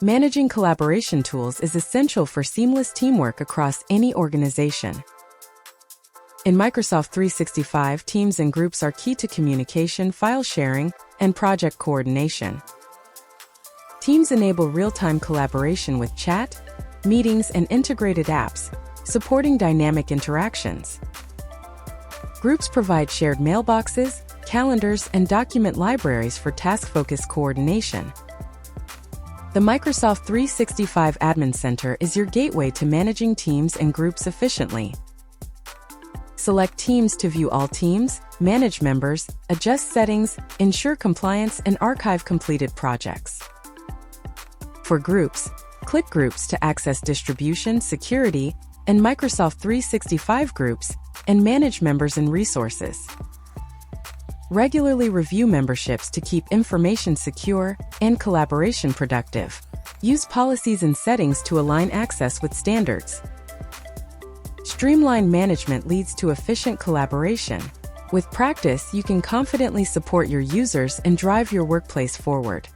Managing collaboration tools is essential for seamless teamwork across any organization. In Microsoft 365, teams and groups are key to communication, file sharing, and project coordination. Teams enable real-time collaboration with chat, meetings, and integrated apps, supporting dynamic interactions. Groups provide shared mailboxes, calendars, and document libraries for task-focused coordination. The Microsoft 365 Admin Center is your gateway to managing teams and groups efficiently. Select Teams to view all teams, manage members, adjust settings, ensure compliance, and archive completed projects. For groups, click Groups to access distribution, security, and Microsoft 365 groups, and manage members and resources. Regularly review memberships to keep information secure and collaboration productive. Use policies and settings to align access with standards. Streamlined management leads to efficient collaboration. With practice, you can confidently support your users and drive your workplace forward.